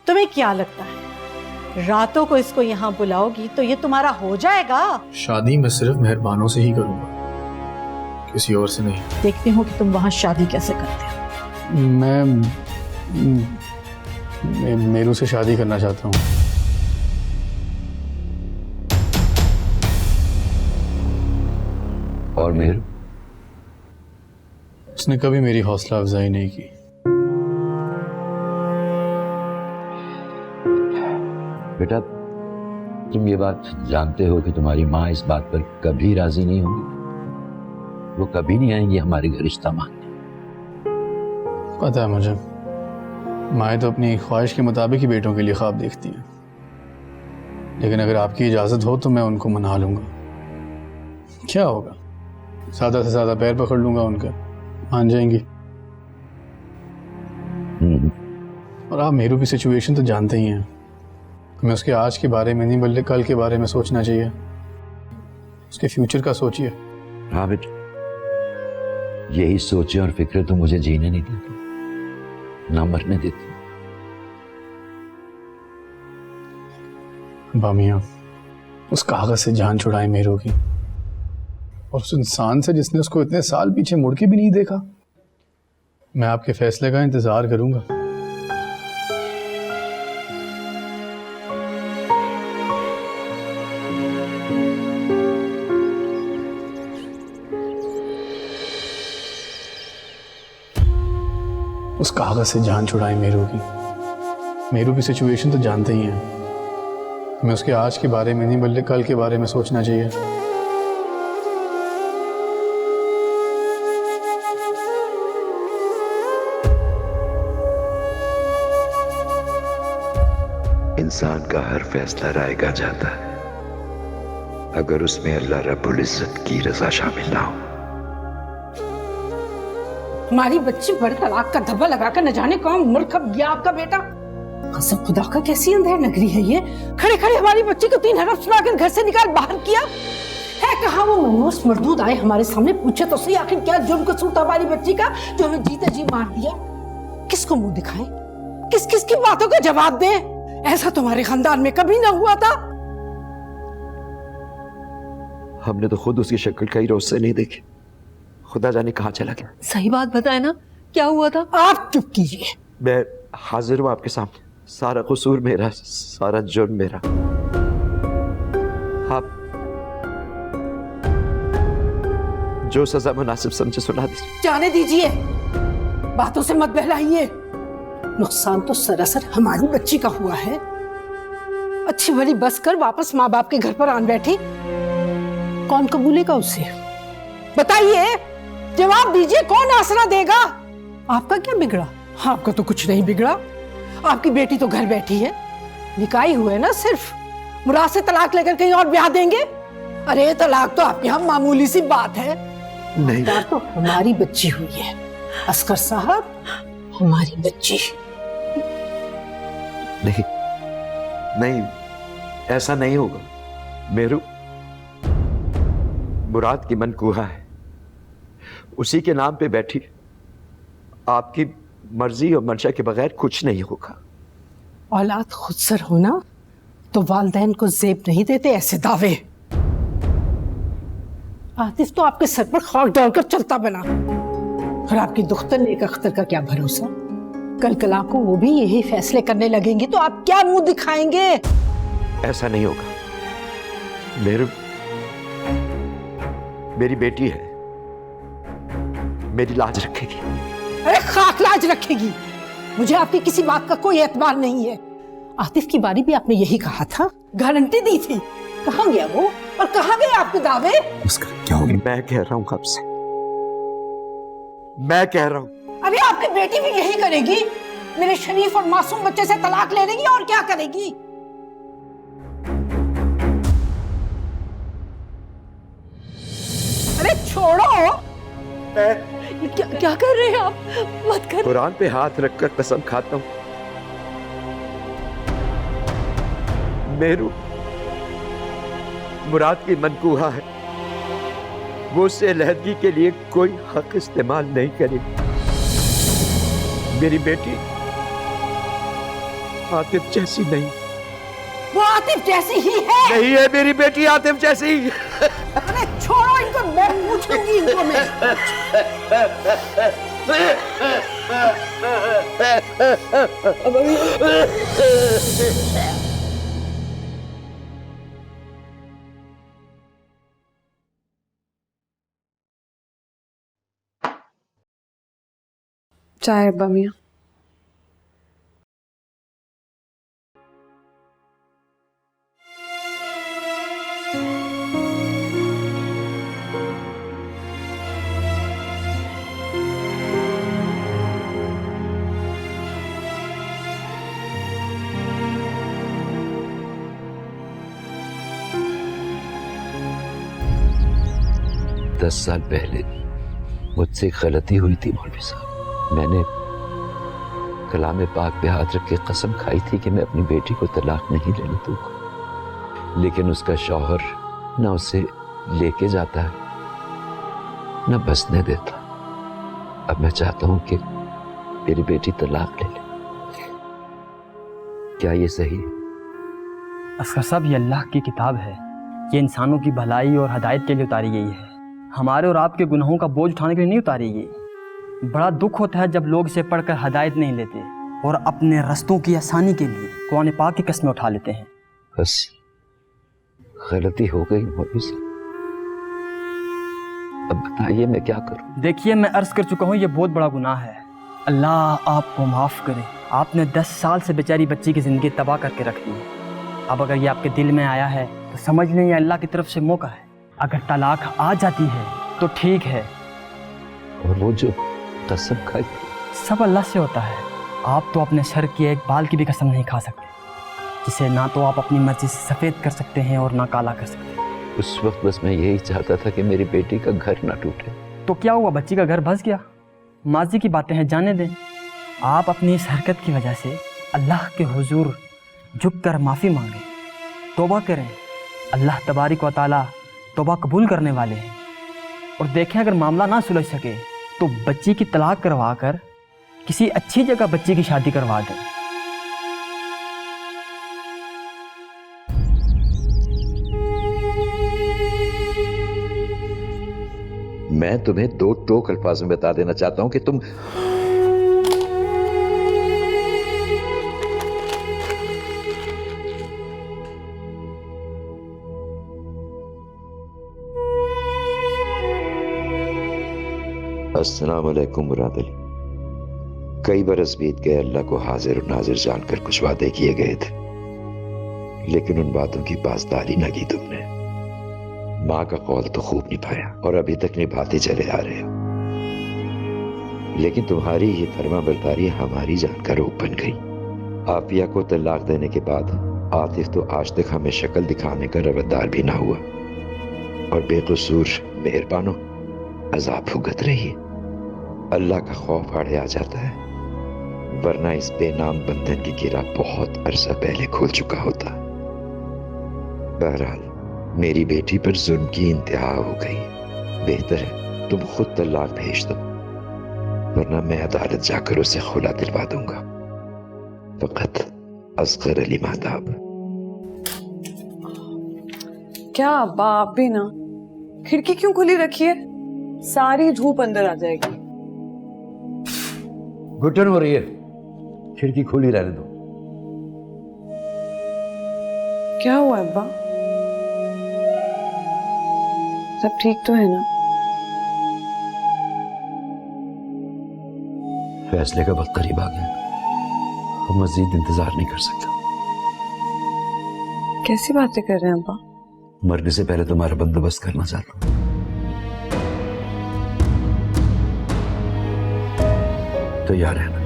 तुम्हें क्या लगता है रातों को इसको यहाँ बुलाओगी तो ये तुम्हारा हो जाएगा? शादी मैं सिर्फ मेहरबानों से ही करूंगा, किसी और से नहीं। देखती हूँ कि तुम वहां शादी कैसे करते हो। मैं मेरू से शादी करना चाहता हूँ। और मेरू? उसने कभी मेरी हौसला अफजाई नहीं की। बेटा, तुम ये बात जानते हो कि तुम्हारी माँ इस बात पर कभी राजी नहीं होगी। वो कभी नहीं आएंगी हमारे घर रिश्ता मांगने। पता है मुझे, माएँ तो अपनी ख्वाहिश के मुताबिक ही बेटों के लिए ख्वाब देखती हैं, लेकिन अगर आपकी इजाज़त हो तो मैं उनको मना लूँगा। क्या होगा, ज़्यादा से ज़्यादा पैर पकड़ लूँगा उनका, मान जाएंगी। और आप मेरू की सिचुएशन तो जानते ही हैं। हमें उसके आज के बारे में नहीं बल्कि कल के बारे में सोचना चाहिए। उसके फ्यूचर का सोचिए। हाँ बेटा, यही सोचे और फिक्र तो मुझे जीने नहीं देती, ना मरने देती। बामिया, उस कागज से जान छुड़ाए मेरू की, और उस इंसान से जिसने उसको इतने साल पीछे मुड़ के भी नहीं देखा। मैं आपके फैसले का इंतजार करूंगा। उस कागज से जान छुड़ाए मेरू की। मेरू की सिचुएशन तो जानते ही हैं। हमें उसके आज के बारे में नहीं बल्कि कल के बारे में सोचना चाहिए। इंसान का हर फैसला रायगा जाता है अगर उसमें अल्लाह रब्बुल इज्जत की रजा शामिल ना हो। हमारी बच्ची पर तलाक का धब्बा लगाकर न जाने कौन उम्र कब गया आपका बेटा। कसम खुदा का, कैसी अंधेर नगरी है ये। खड़े खड़े हमारी बच्ची को 3 हरफ सुनाकर घर से निकाल बाहर किया है। कहा वो मनोस मरदूद आए हमारे सामने, पूछे तो सही आखिर क्या जुर्म कसूर था हमारी बच्ची का जो हमें जीते जी मार दिया। किसको मुंह दिखाए, किस किस की बातों का जवाब दे। ऐसा तुम्हारे खानदान में कभी ना हुआ था। हमने तो खुद उसकी शक्ल कई रोज से नहीं देखी, खुदा जाने कहाँ चला गया। सही बात बताए ना, क्या हुआ था? आप चुप कीजिए। मैं हाजिर हूँ आपके सामने। सारा कसूर मेरा, सारा जुर्म मेरा। आप जो सजा मुनासिब समझे सुना दीजिए। जाने दीजिए, बातों से मत बहलाइए। नुकसान तो सरासर हमारी बच्ची का हुआ है। अच्छी भली बस कर वापस माँ बाप के घर पर आन बैठी। कौन कबूलेगा उसे? बताइए, जवाब दीजिए, कौन आसरा देगा? आपका क्या बिगड़ा? आपका तो कुछ नहीं बिगड़ा। आपकी बेटी तो घर बैठी है, निकाही हुए ना सिर्फ। मुराद से तलाक लेकर कहीं और ब्याह देंगे? अरे तलाक तो आपके यहाँ मामूली सी बात है। नहीं, तो हमारी बच्ची हुई है अस्कर साहब, हमारी बच्ची। नहीं नहीं, ऐसा नहीं होगा। मेरू मुराद की मनकूहा है, उसी के नाम पे बैठी। आपकी मर्जी और मंशा के बगैर कुछ नहीं होगा। औलाद खुदसर होना तो वालिदैन को जेब नहीं देते ऐसे दावे। आतिफ तो आपके सर पर खाक डालकर चलता बना, और आपकी दुख्तर नेक अख्तर का क्या भरोसा। कल कला को वो भी यही फैसले करने लगेंगे तो आप क्या मुंह दिखाएंगे? ऐसा नहीं होगा। मेरी बेटी है, मेरी लाज रखेगी। अरे खाक लाज रखेगी। मुझे आपकी किसी बात का कोई एतबार नहीं है। आतिफ की बारी भी आपने यही कहा था, गारंटी दी थी। कहाँ गया वो और कहाँ गए आपके दावे? क्या होगी? मैं कह रहा हूँ कब से, मैं कह रहा हूँ। अरे आपकी बेटी भी यही करेगी, मेरे शरीफ और मासूम बच्चे से तलाक ले लेगी और क्या करेगी? अरे छोड़ो। क्या कर रहे हैं आप? मत कर। कुरान पे हाथ रखकर कसम खाता हूँ, मेरू मुराद की मनकूहा है, वो उससे अलहदगी के लिए कोई हक इस्तेमाल नहीं करेगी। मेरी बेटी आतिफ जैसी नहीं। वो आतिफ जैसी ही है। नहीं है मेरी बेटी आतिफ जैसी। अरे छोड़ो इनको, मैं पूछ लूंगी इनको मैं। चाय अब्बा मियाँ। दस साल पहले मुझसे एक गलती हुई थी मौलवी साहब। मैंने कलाम पाक पे हाथ रख के कसम खाई थी कि मैं अपनी बेटी को तलाक नहीं लेने दूंगा, लेकिन उसका शौहर न उसे लेके जाता है न बसने देता। अब मैं चाहता हूं कि मेरी बेटी तलाक ले ले। क्या ये सही है? असगर साहब, ये अल्लाह की किताब है। ये इंसानों की भलाई और हदायत के लिए उतारी गई है, हमारे और आपके गुनाहों का बोझ उठाने के लिए नहीं उतारी गई। बड़ा दुख होता है जब लोग इसे पढ़कर हदायत नहीं लेते और अपने रास्तों की आसानी के लिए कुरान पाक की कस्में उठा लेते हैं। बस गलती हो गई मौलवी साहब, अब बताइए मैं क्या करूं? देखिए, मैं अर्ज कर चुका हूँ, ये बहुत बड़ा गुनाह है। अल्लाह आपको माफ़ करे। आपने 10 साल से बेचारी बच्ची की ज़िंदगी तबाह करके रख दी है। अब अगर ये आपके दिल में आया है तो समझ लें ये अल्लाह की तरफ से मौका है। अगर तलाक आ जाती है तो ठीक है, और वो जो कसम खाई सब अल्लाह से होता है। आप तो अपने सर की एक बाल की भी कसम नहीं खा सकते, जिसे ना तो आप अपनी मर्जी से सफ़ेद कर सकते हैं और ना काला कर सकते। उस वक्त बस मैं यही चाहता था कि मेरी बेटी का घर ना टूटे। तो क्या हुआ, बच्ची का घर बस गया। माजी की बातें हैं, जाने दें। आप अपनी इस हरकत की वजह से अल्लाह के हुजूर झुक कर माफ़ी मांगें, तौबा करें। अल्लाह तबारिक व तआला तौबा कबूल करने वाले हैं। और देखें, अगर मामला ना सुलझ सके तो बच्ची की तलाक करवा कर किसी अच्छी जगह बच्ची की शादी करवा दें। मैं तुम्हें 2 टोक अल्फाज में बता देना चाहता हूं कि तुम अस्सलाम वालेकुम मुराद अली। कई बरस बीत गए, अल्लाह को हाजिर और नाजिर जानकर कुछ वादे किए गए थे, लेकिन उन बातों की पासदारी न की तुमने। माँ का कौल तो खूब निभाया और अभी तक निभाते चले आ रहे हो, लेकिन तुम्हारी ये फर्मा बरदारी हमारी जानकर रोक बन गई। आफिया को तलाक देने के बाद आतिफ तो आज तक हमें शक्ल दिखाने का रवैदार भी ना हुआ और बेकसूर मेहरबानो अजाब भुगत रही है। अल्लाह का खौफ आड़े आ जाता है, वरना इस बेनाम बंधन की गिरा बहुत अरसा पहले खुल चुका होता। बहरहाल मेरी बेटी पर जुल्म की इंतहा हो गई। बेहतर है तुम खुद तलाक भेज दो, वरना मैं अदालत जाकर उसे खुला दिलवा दूंगा। फकत असगर अली महताब। क्या अब्बा, आप भी ना, खिड़की क्यों खुली रखी है? सारी धूप अंदर आ जाएगी। घुटन हो रही है, खिड़की खुली रहने दो। क्या हुआ अब्बा? सब ठीक तो है ना? फैसले का वक्त करीब आ गया, हम मजीद इंतजार नहीं कर सकता। कैसी बातें कर रहे हैं अब्बा? मरने से पहले तुम्हारा बंदोबस्त करना चाहता हूं। तो यार है ना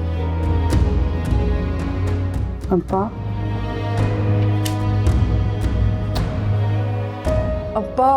अब्बा? अब्बा,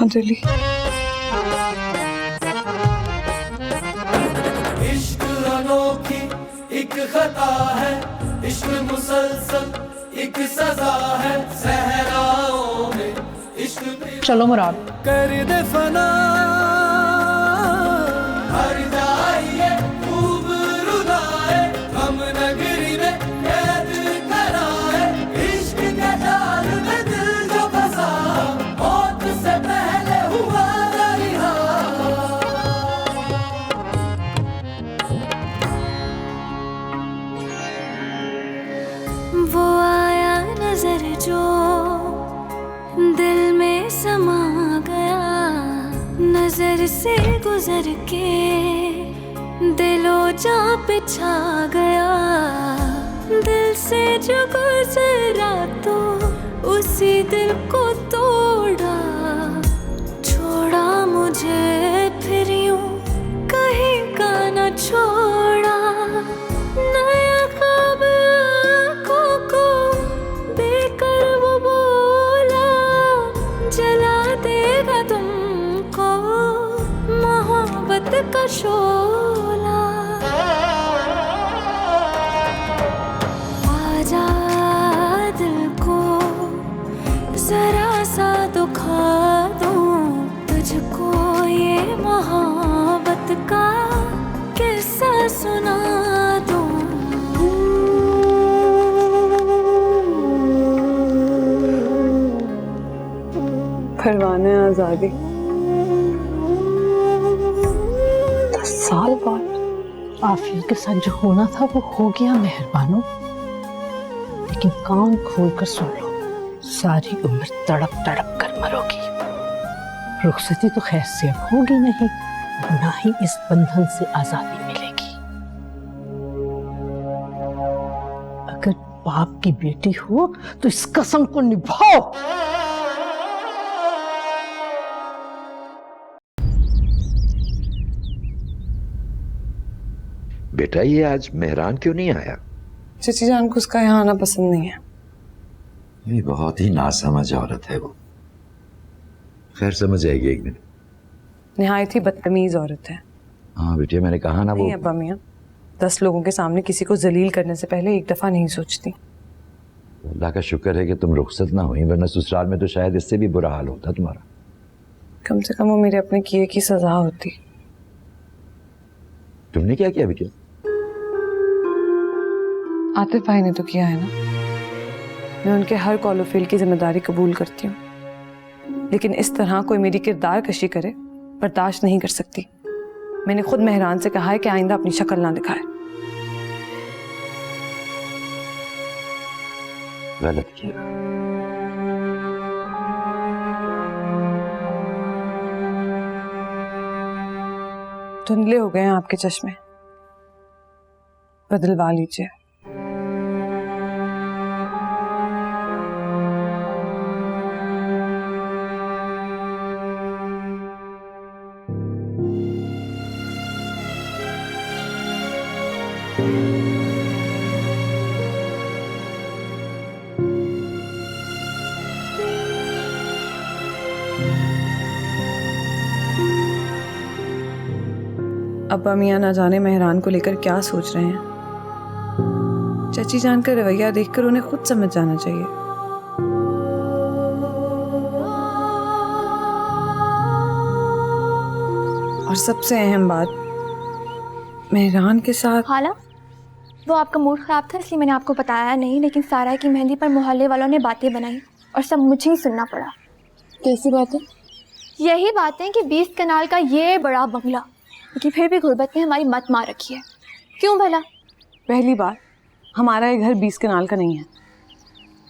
मोहम्मद अली। इश्क अनोखी एक खता है, इश्क मुसलसल एक सजा है, सहराओं में इश्क चलो मुराद, कर दे फना, हर जाइए खूब रुलाए, हम नगरी में कैद कराए, इश्क के जाल में दिल जो फंसा, मौत से पहले हुआ न रिहा। वो आया नजर जो दिल में समा गया, नजर से गुजर के दिलो जा पे छा गया, दिल से जो गुजरा तो उसी दिल को तोड़ा, छोड़ा मुझे फिर यूं कहीं का न छोड़ा, नया ख्वाब आँखों को देकर वो बोला, जला देगा तुमको मोहब्बत का शोला, आजा दिल को जरा सा दुखा दूं, तुझको ये मोहब्बत का किस्सा सुना दूं। परवाने आजादी। 10 साल बाद आफिया के साथ जो होना था वो हो गया मेहरबानो, लेकिन कान खोल कर सुन लो, सारी उम्र तड़प तड़प कर मरोगी। रुखसती तो खैर से अब होगी नहीं, ना ही इस बंधन से आजादी मिलेगी। अगर बाप की बेटी हो तो इस कसम को निभाओ। बेटा ये आज मेहरान क्यों नहीं आया? चची जान को उसका यहाँ आना पसंद नहीं है। ये बहुत ही नासमझ औरत है वो। खैर समझ आएगी एक दिन। निहायत ही बदतमीज औरत है। हाँ बेटिया मैंने कहा ना वो। नहीं अब्बा मियाँ, 10 लोगों के सामने किसी को जलील करने से पहले एक दफा नहीं सोचती। अल्लाह का शुक्र है कि तुम रुखसत ना हुई, वरना ससुराल में तो शायद इससे भी बुरा हाल होता तुम्हारा। कम से कम वो मेरे अपने किए की सजा होती। तुमने क्या किया बेटिया? आतिफ भाई ने तो किया है ना। मैं उनके हर कॉल फेल की जिम्मेदारी कबूल करती हूँ, लेकिन इस तरह कोई मेरी किरदार कशी करे बर्दाश्त नहीं कर सकती। मैंने खुद मेहरान से कहा है कि आइंदा अपनी शक्ल ना दिखाए। गलत किया। धुंधले हो गए हैं आपके चश्मे, बदलवा लीजिए। अब्बा मियाँ ना जाने मेहरान को लेकर क्या सोच रहे हैं। चाची जान का रवैया देखकर उन्हें खुद समझ जाना चाहिए। और सबसे अहम बात, मेहरान के साथ। हाला, वो आपका मूड ख़राब था इसलिए मैंने आपको बताया नहीं, लेकिन सारा की मेहंदी पर मोहल्ले वालों ने बातें बनाई और सब मुझे ही सुनना पड़ा। कैसी बात है? यही बातें कि 20 कनाल का ये बड़ा बंगला, लेकिन फिर भी गुर्बत ने हमारी मत मार रखी है। क्यों भला? पहली बात, हमारा ये घर 20 कनाल का नहीं है,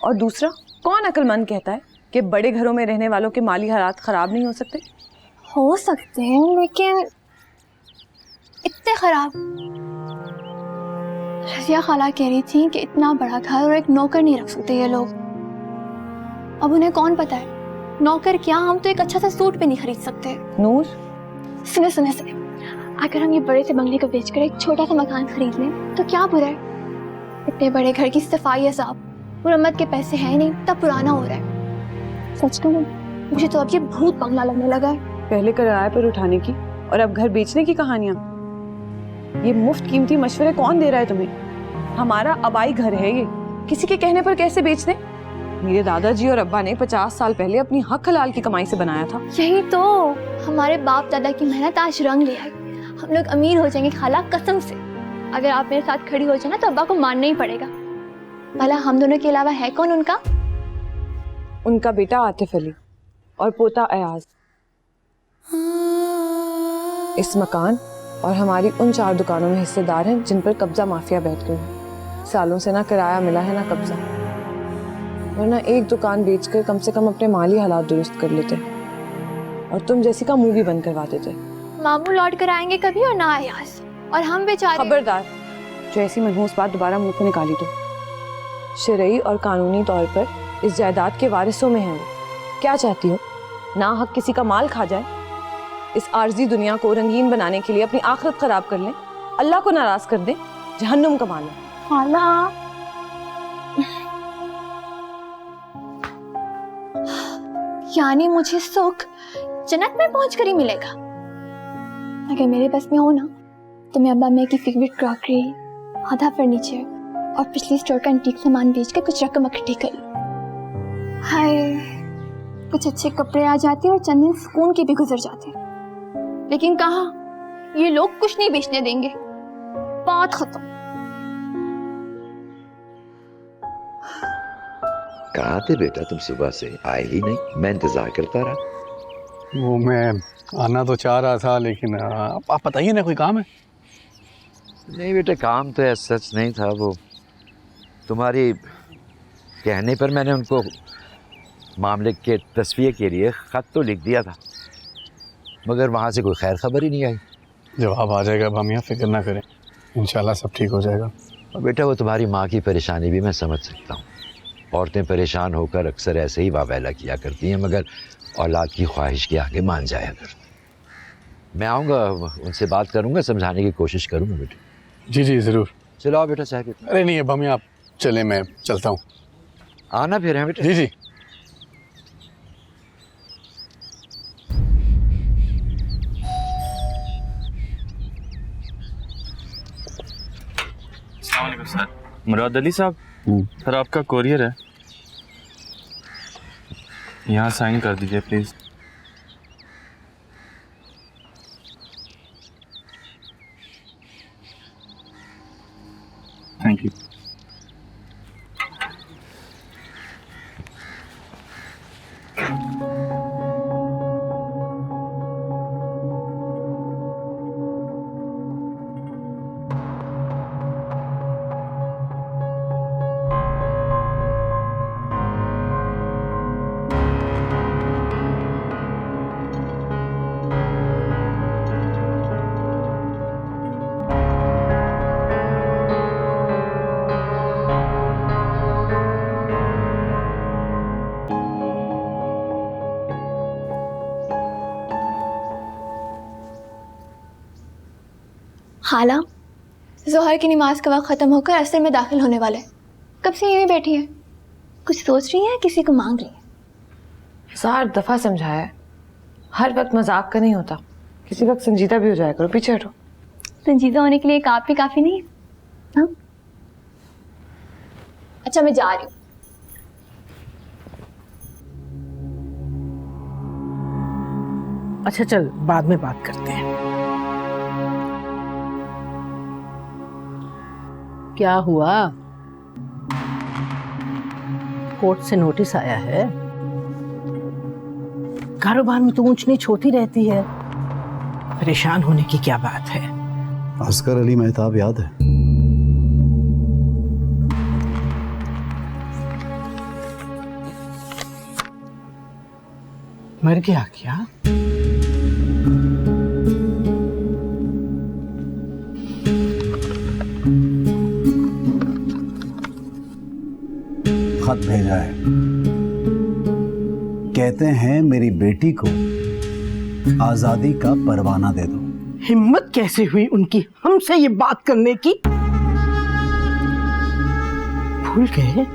और दूसरा, कौन अक्लमंद कहता है कि बड़े घरों में रहने वालों के माली हालात ख़राब नहीं हो सकते? हो सकते हैं, लेकिन इतने ख़राब? रज़िया खाला कह रही थी कि इतना बड़ा घर और एक नौकर नहीं रख सकते ये लोग। अब उन्हें कौन पता है, नौकर क्या, हम तो एक अच्छा सा सूट भी नहीं खरीद सकते। नूर, सुने सुने सुने, अगर हम ये बड़े से बंगले को बेचकर एक छोटा सा मकान खरीद लें तो क्या बुरा है? इतने बड़े घर की सफाई है साहब, मुरम्मत के पैसे हैं नहीं, तब पुराना हो रहा है। सच कहूं मुझे तो अब ये भूत बंगला लगने लगा है। पहले किराए पर उठाने की और अब घर बेचने की कहानियां। ये मुफ्त कीमती मशवरे कौन दे रहा है तुम्हें? हमारा आबाई घर है ये, किसी के कहने पर कैसे बेच दें? मेरे दादाजी और अब्बा ने 50 साल पहले अपनी हक हलाल की कमाई से बनाया था। यही तो, हमारे बाप दादा की मेहनत आज रंग ले आई। हम लोग अमीर हो जाएंगे खाला, कसम से। अगर आप मेरे साथ खड़ी हो जाए ना तो अब्बा को मानना ही पड़ेगा। भला हम दोनों के अलावा है कौन उनका? उनका बेटा आतिफ अली और पोता अयाज। इस मकान और हमारी उन 4 दुकानों में हिस्सेदार हैं जिन पर कब्जा माफिया बैठ गए हैं। सालों से ना किराया मिला है ना कब्जा, वरना एक दुकान बेचकर कम से कम अपने माली हालात दुरुस्त कर लेते और तुम जैसी का मुंह भी बंद करवा देते। मामू लौट कर आएंगे कभी और ना अयाज, और हम बेचारे। खबरदार, जो ऐसी मनहूस बात दोबारा मुंह से निकाली तो। शरई और कानूनी तौर पर इस जायदाद के वारिसों में है वो। क्या चाहती हो, ना हक किसी का माल खा जाए? इस आर्जी दुनिया को रंगीन बनाने के लिए अपनी आखिरत खराब कर लें, अल्लाह को नाराज कर दें, जहन्नुम कमा लें। खाला, यानी मुझे सुख जन्नत में पहुंचकर ही मिलेगा। अगर मेरे बस में हो ना तो मैं अब्बा की फेवरेट क्रॉकरी, आधा फर्नीचर और पिछली स्टोर का एंटीक सामान बेचकर कुछ रकम इकट्ठी कर लूं। हाय, कुछ अच्छे कपड़े आ जाते और चंद दिन सुकून के भी गुजर जाते। लेकिन कहाँ, ये लोग कुछ नहीं बेचने देंगे। बात खत्म। कहाँ थे बेटा तुम? सुबह से आए ही नहीं, मैं इंतजार करता रहा। वो मैं आना तो चाह रहा था, लेकिन आप बताइए ना, कोई काम है? नहीं बेटा, काम तो ऐसा सच नहीं था। वो तुम्हारी कहने पर मैंने उनको मामले के तस्वीर के लिए ख़त तो लिख दिया था, मगर वहाँ से कोई खैर खबर ही नहीं आई। जवाब आ जाएगा भामिया, फिक्र ना करें, इंशाल्लाह सब ठीक हो जाएगा। और बेटा, वो तुम्हारी माँ की परेशानी भी मैं समझ सकता हूँ। औरतें परेशान होकर अक्सर ऐसे ही वावैला किया करती हैं, मगर औलाद की ख्वाहिश के आगे मान जाया कर। मैं आऊँगा, उनसे बात करूँगा, समझाने की कोशिश करूँगा बेटा। जी जी ज़रूर। चलो आओ बेटा, चाय पीते। अरे नहीं भामिया, आप चले, मैं चलता हूँ। आना फिर है बेटा। जी जी। सर, मुराद अली साहब, सर आपका कोरियर है, यहाँ साइन कर दीजिए प्लीज। Thank you. खाला, जोहर की नमाज का वक्त खत्म होकर असर में दाखिल होने वाला है। कब से यहीं बैठी है? कुछ सोच रही है, किसी को मांग रही है? 1000 दफा समझाया है, हर वक्त मजाक का नहीं होता, किसी वक्त संजीदा भी हो जाया करो। पीछे हटो। संजीदा होने के लिए एक आप भी काफी नहीं है? हाँ? अच्छा, मैं जा रही हूँ। अच्छा चल, बाद में बात करते हैं। क्या हुआ? कोर्ट से नोटिस आया है? कारोबार में तो ऊंच नीच होती रहती है, परेशान होने की क्या बात है? असगर अली मेहताब याद है? मर गया क्या? खत भेजा है, कहते हैं मेरी बेटी को आजादी का परवाना दे दो। हिम्मत कैसे हुई उनकी हमसे ये बात करने की? भूल गए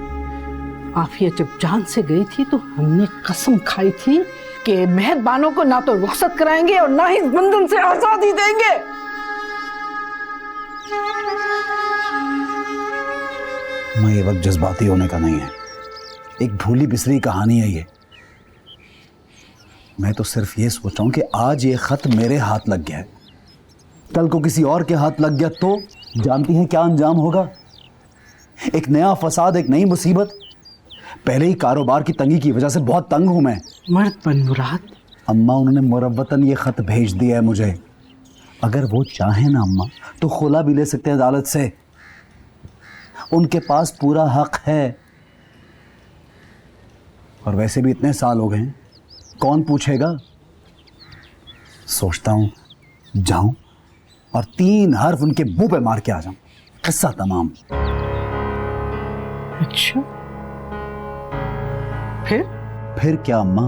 आफिया जब जान से गई थी तो हमने कसम खाई थी कि मेहरबानों को ना तो रुखसत कराएंगे और ना ही इस बंधन से आजादी देंगे। मैं ये वक्त जज्बाती होने का नहीं है, एक भूली बिसरी कहानी है ये। मैं तो सिर्फ ये सोच रहा हूं कि आज ये खत मेरे हाथ लग गया है, कल को किसी और के हाथ लग गया तो जानती हैं क्या अंजाम होगा? एक नया फसाद, एक नई मुसीबत। पहले ही कारोबार की तंगी की वजह से बहुत तंग हूं मैं। मर्द बन मुराद। अम्मा, उन्होंने मुरव्वतन ये खत भेज दिया है मुझे। अगर वो चाहे ना अम्मा तो खुला भी ले सकते हैं अदालत से, उनके पास पूरा हक है। और वैसे भी इतने साल हो गए हैं, कौन पूछेगा? सोचता हूं जाऊं और 3 हर्फ उनके मुंह पे मार के आ जाऊं, किस्सा तमाम। अच्छा, फिर क्या अम्मा,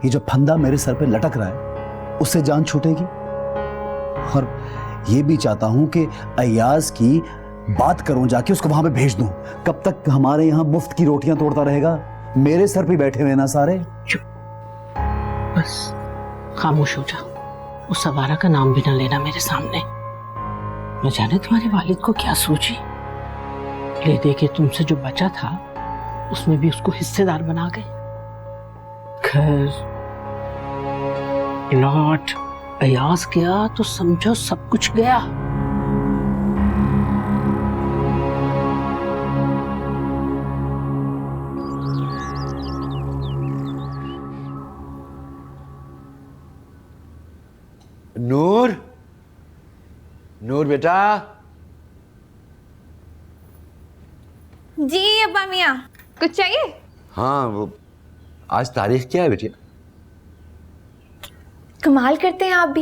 ये जो फंदा मेरे सर पे लटक रहा है उससे जान छूटेगी। और ये भी चाहता हूं कि अय्याज की बात करूं, जाके उसको वहां पे भेज दूं। कब तक हमारे यहां मुफ्त की रोटियां तोड़ता रहेगा? मेरे सर पे बैठे हुए ना सारे। चुप, बस खामोश हो जा। उस अवारा का नाम भी ना लेना मेरे सामने। न जाने तुम्हारे वालिद को क्या सोची, ले दे के तुमसे जो बचा था उसमें भी उसको हिस्सेदार बना गए। खैर, प्लॉट अयाज गया तो समझो सब कुछ गया। नूर, नूर बेटा। जी अब्बा मियाँ, कुछ चाहिए? हाँ, वो आज तारीख क्या है बेटिया? कमाल करते हैं आप भी,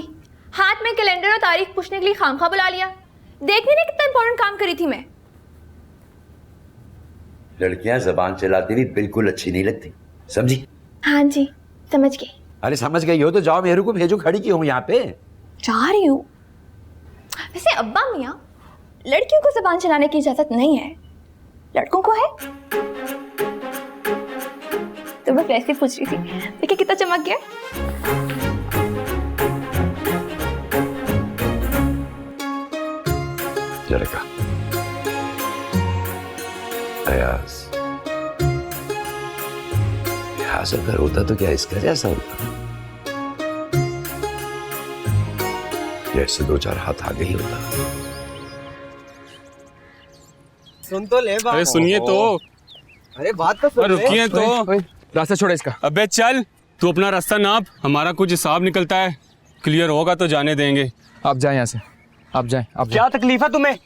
हाथ में कैलेंडर और तारीख पूछने के लिए खामखा बुला लिया। देखने ने कितना इंपॉर्टेंट काम करी थी मैं। लड़कियां जबान चलाती हुई बिल्कुल अच्छी नहीं लगती, समझी? हाँ जी, समझ गई। अरे समझ गई हो तो जाओ, मेहरू को भेजो, खड़ी क्यों हूं यहाँ पे? जा रही हूँ। वैसे अब्बा मियाँ, लड़कियों को जबान चलाने की इजाजत नहीं है, लड़कों को है। तो मैं वैसे पूछ रही थी, देखिए कितना चमक गया। जरा अयाज, लिहाज अगर होता तो क्या इसका जैसा होता? जैसे 2-4 हाथ आगे ही होता। सुन तो ले बात। अरे सुनिए तो। अरे बात तो सुन। रुकिए तो। रास्ता छोड़ इसका। अबे चल, तू अपना रास्ता नाप, हमारा कुछ हिसाब निकलता है, क्लियर होगा तो जाने देंगे। आप जाएं यहाँ से, आप जाएं। क्या तकलीफ है तुम्हें?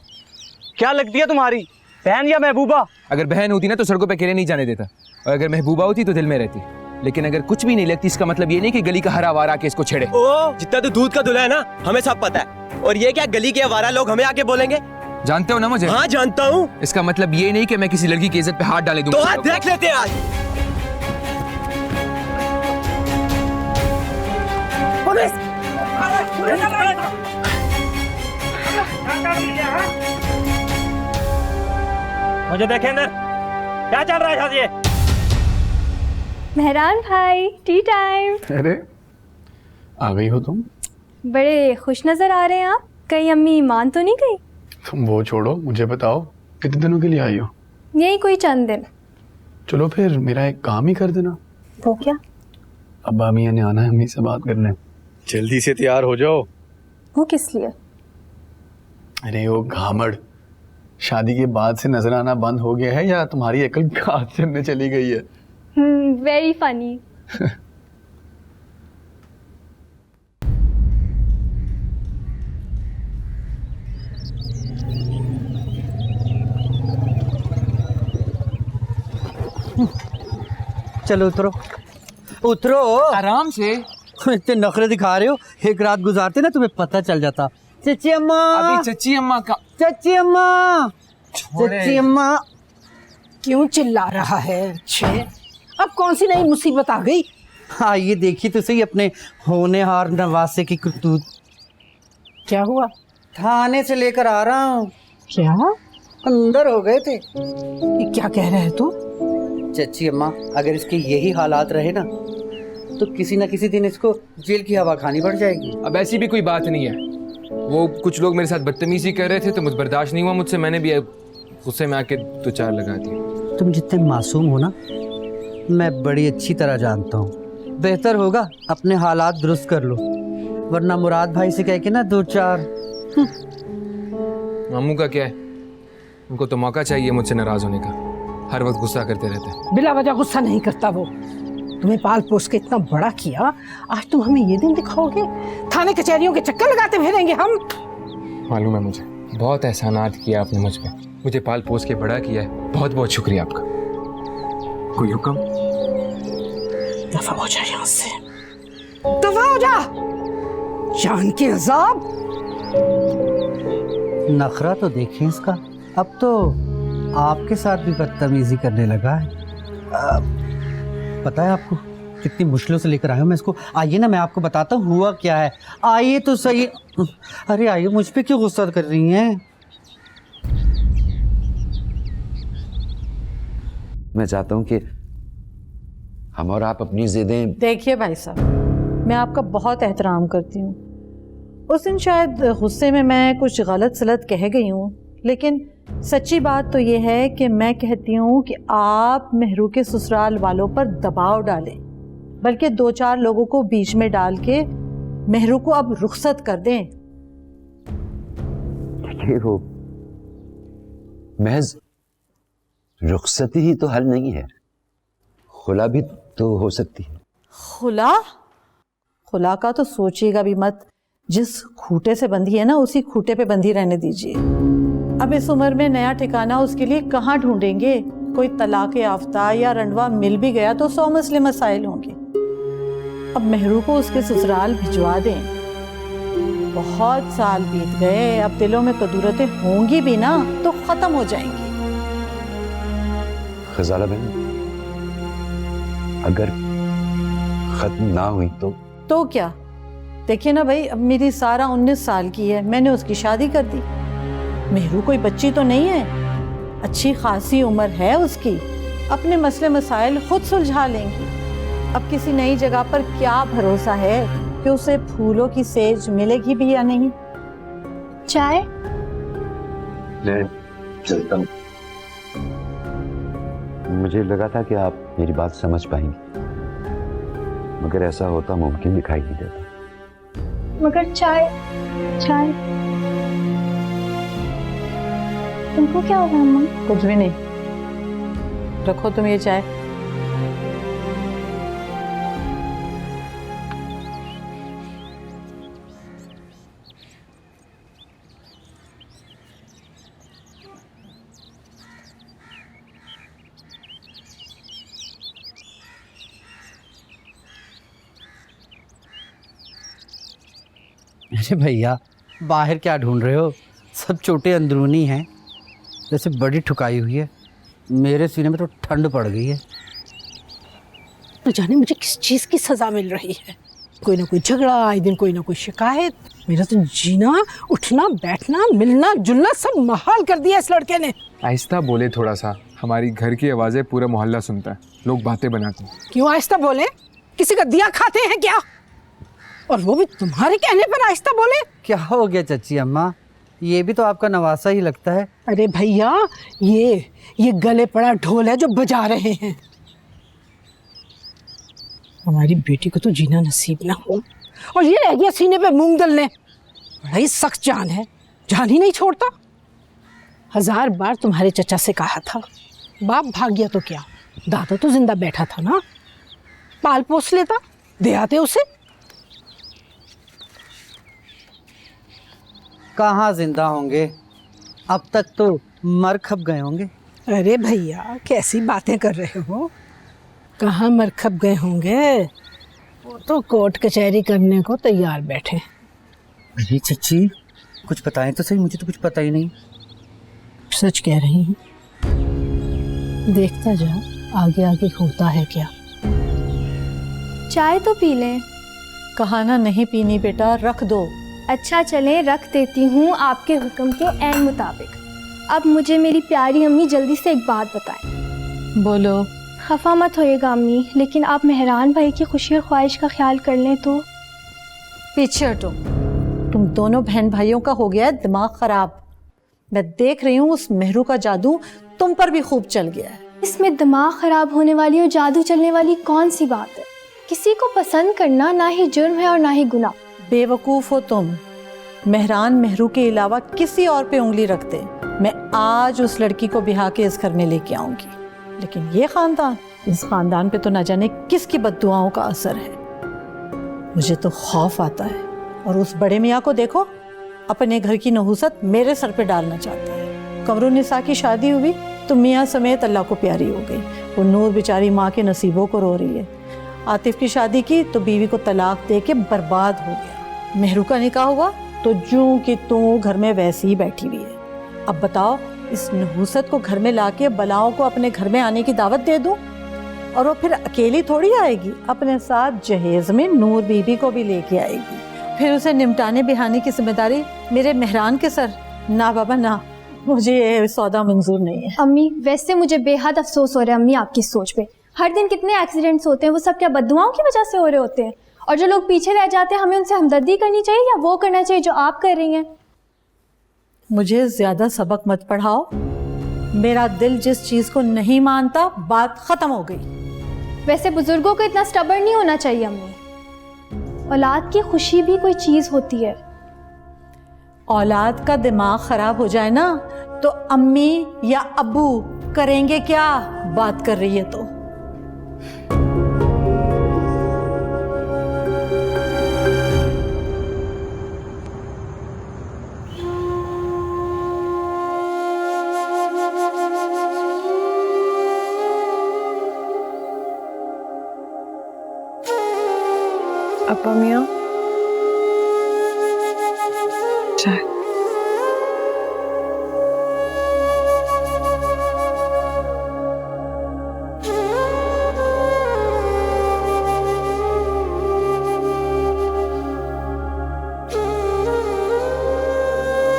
क्या लगती है तुम्हारी, बहन या महबूबा? अगर बहन होती ना तो सड़कों पे अकेले नहीं जाने देता, और अगर महबूबा होती तो दिल में रहती। लेकिन अगर कुछ भी नहीं लगती, इसका मतलब ये नहीं कि गली का हर आवारा आके इसको छेड़े। ओ, जितना तो दूध का दूल्हा है ना, हमें सब पता है। और ये क्या गली के आवारा लोग हमें आके बोलेंगे? जानते हो ना मुझे? हाँ जानता हूँ। इसका मतलब ये नहीं कि मैं किसी लड़की की इज्जत पे हाथ डाले दूंगा। तो हाथ देख लेते हैं आज। मुझे देखें ना, क्या चल रहा है ये? मेहरान भाई, टी टाइम। अरे आ गई हो तुम? बड़े खुश नजर आ रहे हैं आप। कहीं अम्मी मान तो नहीं गई? तुम वो छोड़ो, मुझे बताओ कितने दिनों के लिए आई हो? यही कोई चंद दिन। चलो फिर मेरा एक काम ही कर देना। वो क्या? अब्बा मियाँ ने आना है अम्मी से बात करने, जल्दी से तैयार हो जाओ। वो किस लिए? अरे वो घामड़ शादी के बाद से नजर आना बंद हो गया है या तुम्हारी अकल खाते में चली गई है? Very funny. चलो उतरो उतरो आराम से। इतने नखरे दिखा रहे हो, एक रात गुजारते ना तुम्हें पता चल जाता। चची अम्मा, अभी चची अम्मा का। चची अम्मा, चची अम्मा। क्यों चिल्ला रहा है? अच्छे, अब कौन सी नई मुसीबत आ गई? हाँ ये देखी तो सही अपने होनेहार नवासे की करतूत। क्या हुआ? थाने से लेकर आ रहा हूँ। क्या? अंदर हो गए थे। ये क्या कह रहे हैं तू? चची अम्मा, अगर इसके यही हालात रहे ना तो किसी ना किसी दिन इसको जेल की हवा खानी पड़ जाएगी। अब ऐसी भी कोई बात नहीं है। वो कुछ लोग मेरे साथ बदतमीजी कर रहे थे तो मुझे बर्दाश्त नहीं हुआ मुझसे, मैंने भी गुस्से में आके 2-4 लगा दिए। तुम जितने मासूम हो ना, मैं बड़ी अच्छी तरह जानता हूँ। बेहतर होगा अपने हालात दुरुस्त कर लो, वरना मुराद भाई से कह के ना 2-4। मामू का क्या है, उनको तो मौका चाहिए मुझसे नाराज होने का, हर वक्त गुस्सा करते रहते हैं। बिला वजह गुस्सा नहीं करता वो। तुम्हें पाल पोस के इतना बड़ा किया, आज तुम हमें ये दिन दिखाओगे? थाने कचहरियों के चक्कर लगाते फिरेंगे हम। मालूम है मुझे, बहुत एहसानात किया आपने मुझ पे, मुझे पाल पोस के बड़ा किया है, बहुत बहुत शुक्रिया आपका। कोई हुक्म? दफा हो जा यहाँ से, दफा हो जा। जान के अजाब। नखरा तो देखें इसका, अब तो आपके साथ भी बदतमीजी करने लगा है। पता है आपको कितनी मुश्किलों से लेकर आया हूँ मैं इसको। आइए ना, मैं आपको बताता हूँ हुआ क्या है। आइए तो सही। अरे आइए, मुझ पे क्यों गुस्सा कर रही हैं? मैं चाहता हूं कि हम और आप अपनी जिदें। देखिए भाई साहब, मैं आपका बहुत एहतराम करती हूँ। उस दिन शायद गुस्से में मैं कुछ गलत सलत कह गई हूँ, लेकिन सच्ची बात तो ये है कि मैं कहती हूँ कि आप मेहरू के ससुराल वालों पर दबाव डालें, बल्कि 2-4 लोगों को बीच में डाल के मेहरू को अब रुखसत कर दें। देखिए, वो महज रुखसती ही तो हल नहीं है, खुला भी तो हो सकती है। खुला? खुला का तो सोचिएगा भी मत। जिस खूटे से बंधी है ना, उसी खूटे पे बंधी रहने दीजिए। अब इस उम्र में नया ठिकाना उसके लिए कहाँ ढूंढेंगे? कोई तलाक याफ्ता या रंडवा मिल भी गया तो 100 मसले मसाइल होंगे। अब मेहरू को उसके ससुराल भिजवा दें। बहुत साल बीत गए, अब दिलों में कदूरतें होंगी भी ना तो खत्म हो जाएंगी। खजाला बहन, अगर खत्म ना हुई तो क्या? देखिए ना भाई, अब मेरी सारा 19 साल की है, मैंने उसकी शादी कर दी। मेहरू कोई बच्ची तो नहीं है, अच्छी खासी उम्र है उसकी, अपने मसले मसाइल खुद सुलझा लेंगी। अब किसी नई जगह पर क्या भरोसा है कि उसे फूलों की सेज मिलेगी भी या नहीं। चाय? मैं चलता हूँ। मुझे लगा था कि आप मेरी बात समझ पाएंगी, मगर ऐसा होता मुमकिन दिखाई नहीं देता। मगर चाय तुमको क्या होगा अम्मा? कुछ भी नहीं, रखो तुम ये चाय। अरे भैया, बाहर क्या ढूंढ रहे हो? सब चोटें अंदरूनी हैं, जैसे बड़ी ठुकाई हुई है। मेरे सीने में तो ठंड पड़ गई है। न जाने मुझे किस चीज़ की सज़ा मिल रही है। कोई ना कोई झगड़ा, आए दिन कोई ना कोई शिकायत। मेरा तो जीना, उठना, बैठना, मिलना जुलना सब महाल कर दिया इस लड़के ने। आहिस्ता बोले थोड़ा सा, हमारी घर की आवाज़ें पूरा मोहल्ला सुनता है, लोग बातें बनाते हैं। क्यों आहिस्ता बोले? किसी का दिया खाते हैं क्या? और वो भी तुम्हारे कहने पर आहिस्ता बोले? क्या हो गया चाची अम्मा? ये भी तो आपका नवासा ही लगता है। अरे भैया, ये गले पड़ा ढोल है जो बजा रहे हैं। हमारी बेटी को तो जीना नसीब ना हो, और ये रह गया सीने पे मूंग दलने। बड़ा ही सख्त जान है, जान ही नहीं छोड़ता। 1000 बार तुम्हारे चचा से कहा था, बाप भाग गया तो क्या, दादा तो जिंदा बैठा था ना, पाल पोस लेता, दे आते उसे। कहाँ जिंदा होंगे, अब तक तो मर खप गए होंगे। अरे भैया, कैसी बातें कर रहे हो? कहाँ मर खप गए होंगे, वो तो कोर्ट कचहरी करने को तैयार बैठे। अरे चची, कुछ बताएं तो सही, मुझे तो कुछ पता ही नहीं। सच कह रही हूँ, देखता जा आगे आगे होता है क्या। चाय तो पी लें। कहा ना नहीं पीनी बेटा, रख दो। अच्छा चलें, रख देती हूँ आपके हुक्म के ऐन मुताबिक। अब मुझे मेरी प्यारी अम्मी जल्दी से एक बात बताएं। बोलो। खफा मत होइएगा अम्मी, लेकिन आप मेहरान भाई की खुशी और ख्वाहिश का ख्याल कर लें तो। पीछे हटो, तुम दोनों बहन भाइयों का हो गया है दिमाग खराब। मैं देख रही हूँ उस मेहरू का जादू तुम पर भी खूब चल गया है। इसमें दिमाग खराब होने वाली और जादू चलने वाली कौन सी बात है? किसी को पसंद करना ना ही जुर्म है और ना ही गुनाह। बेवकूफ हो तुम। मेहरान मेहरू के अलावा किसी और पे उंगली रखते मैं आज उस लड़की को बिहा के इस घर में लेके आऊंगी, लेकिन ये खानदान, इस खानदान पे तो न जाने किसकी बद्दुआओं का असर है। मुझे तो खौफ आता है। और उस बड़े मियाँ को देखो, अपने घर की नहूसत मेरे सर पे डालना चाहता है। कमरुन्निसा की शादी हुई तो मियाँ समेत अल्लाह को प्यारी हो गई। वो नूर बेचारी माँ के नसीबों को रो रही है। आतिफ की शादी की तो बीवी को तलाक दे के बर्बाद हो गया। मेहरू का निकाह हुआ तो जूं कि तू घर में वैसी ही बैठी हुई है। अब बताओ, इस नहूसत को घर में लाके बलाओं को अपने घर में आने की दावत दे दूं? और वो फिर अकेली थोड़ी आएगी, अपने साथ जहेज में नूर बीबी को भी लेके आएगी। फिर उसे निमटाने बिहाने की जिम्मेदारी मेरे मेहरान के सर। ना बाबा ना, मुझे ये सौदा मंजूर नहीं है। अम्मी, वैसे मुझे बेहद अफसोस हो रहा है अम्मी आपकी सोच पे। हर दिन कितने एक्सीडेंट्स होते हैं, वो सब क्या बद्दुआओं की वजह से हो रहे होते हैं? और जो लोग पीछे रह जाते हैं, हमें उनसे हमदर्दी करनी चाहिए या वो करना चाहिए जो आप कर रही हैं? मुझे ज्यादा सबक मत पढ़ाओ। मेरा दिल जिस चीज को नहीं मानता, बात खत्म हो गई। वैसे बुजुर्गों को इतना स्टबर्न नहीं होना चाहिए अम्मी। औलाद की खुशी भी कोई चीज होती है। औलाद का दिमाग खराब हो जाए ना तो अम्मी या अब्बू करेंगे क्या? बात कर रही है तो। अपा मियाँ, चाय।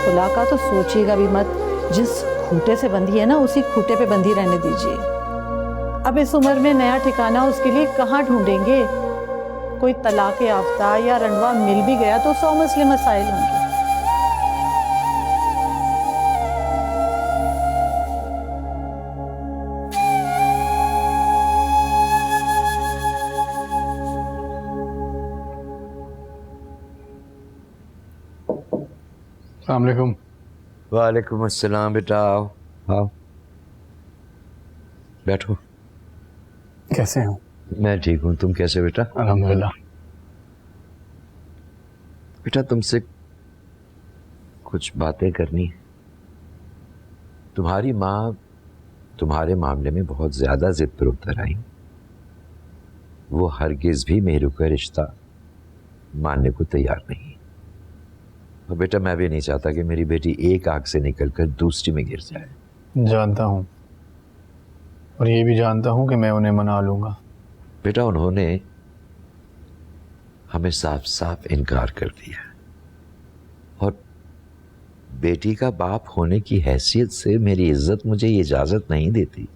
खुला का तो सोचिएगा भी मत। जिस खूटे से बंधी है ना, उसी खूटे पे बंधी रहने दीजिए। अब इस उम्र में नया ठिकाना उसके लिए कहाँ ढूंढेंगे? कोई तलाक याफ्ता या रंडवा मिल भी गया तो 100 मसले मसाइल होंगे। अस्सलाम वालेकुम। वालेकुम अस्सलाम। बेटा आओ आओ, बैठो। कैसे हो? मैं ठीक हूँ, तुम कैसे बेटा? अल्हम्दुलिल्लाह। बेटा तुमसे कुछ बातें करनी है। तुम्हारी माँ तुम्हारे मामले में बहुत ज़्यादा जिद पर उतर आई। वो हरगिज़ भी मेहरू का रिश्ता मानने को तैयार नहीं। और बेटा मैं भी नहीं चाहता कि मेरी बेटी एक आग से निकलकर दूसरी में गिर जाए। जानता हूँ, और ये भी जानता हूँ कि मैं उन्हें मना लूँगा। बेटा उन्होंने हमें साफ साफ इनकार कर दिया और बेटी का बाप होने की हैसियत से मेरी इज्जत मुझे ये इजाज़त नहीं देती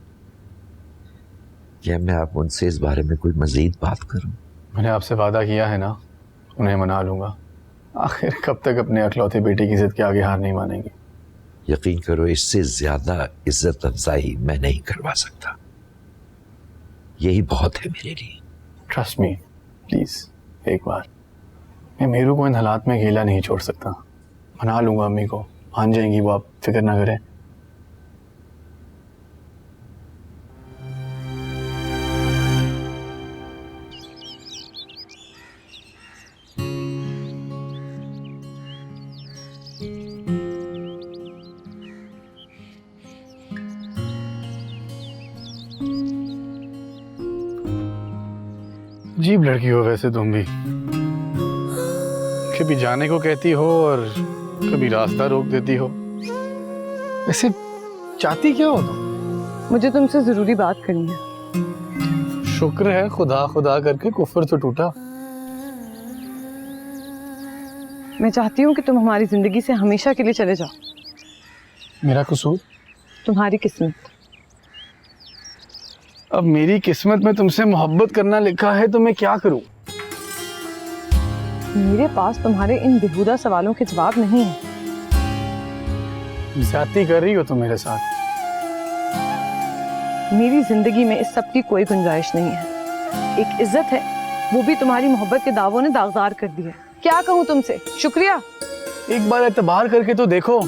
कि मैं आप उनसे इस बारे में कोई मज़ीद बात करूं। मैंने आपसे वादा किया है ना, उन्हें मना लूँगा। आखिर कब तक अपने अकलौते बेटे की जिद के आगे हार नहीं मानेंगे। यकीन करो, इससे ज़्यादा इज्जत अफजाई मैं नहीं करवा सकता। यही बहुत है मेरे लिए। ट्रस्ट मी प्लीज़, एक बार। मैं मेरू को इन हालात में अकेला नहीं छोड़ सकता। मना लूँगा अम्मी को, मान जाएंगी वो, आप फिक्र ना करें। अजीब लड़की हो वैसे तुम भी। कभी जाने को कहती हो और कभी रास्ता रोक देती हो। वैसे चाहती क्या हो तुम? मुझे तुमसे जरूरी बात करनी है। शुक्र है खुदा खुदा करके कुफ्र तो टूटा। मैं चाहती हूँ कि तुम हमारी जिंदगी से हमेशा के लिए चले जाओ। मेरा कसूर? तुम्हारी किस्मत। अब मेरी किस्मत में तुमसे मोहब्बत करना लिखा है तो मैं क्या करूं? मेरे पास तुम्हारे इन बेहुदा सवालों के जवाब नहीं है। ज्यादती कर रही हो तुम मेरे साथ। मेरी जिंदगी में इस सब की कोई गुंजाइश नहीं है। एक इज्जत है, वो भी तुम्हारी मोहब्बत के दावों ने दागदार कर दी है। क्या कहूँ तुमसे, शुक्रिया। एक बार एतबार करके तो देखो,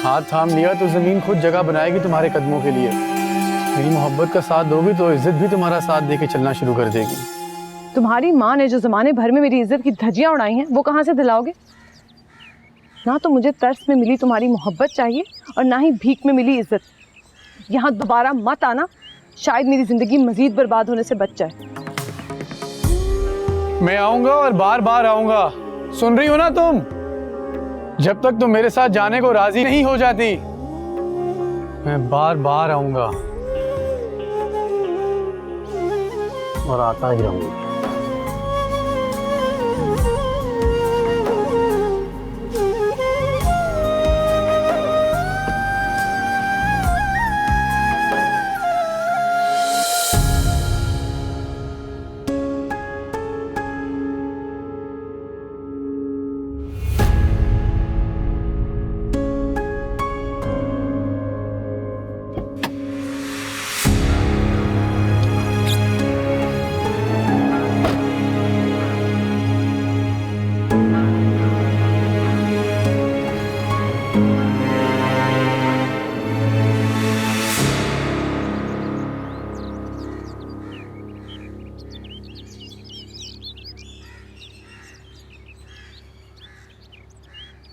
हाथ थाम लिया तो जमीन खुद जगह बनाएगी तुम्हारे कदमों के लिए। मेरी मोहब्बत का साथ दोगी तो इज्जत भी तुम्हारा साथ देके चलना शुरू कर देगी। तुम्हारी माँ ने जो जमाने भर में मेरी इज्जत की धज्जियां उड़ाई हैं, वो कहाँ से दिलाओगे? ना तो मुझे तरस में मिली तुम्हारी मोहब्बत चाहिए और ना ही भीख में मिली इज्जत। यहाँ दोबारा मत आना, शायद मेरी जिंदगी मजीद बर्बाद होने से बच जाए। मैं आऊंगा और बार बार आऊंगा, सुन रही हो ना तुम? जब तक तुम मेरे साथ जाने को राजी नहीं हो जाती, मैं बार बार आऊंगा और आता ही रहूंगा।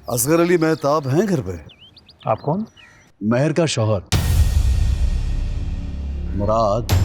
असगर अली मेहताब हैं घर पे? आप कौन? महर का शौहर मुराद।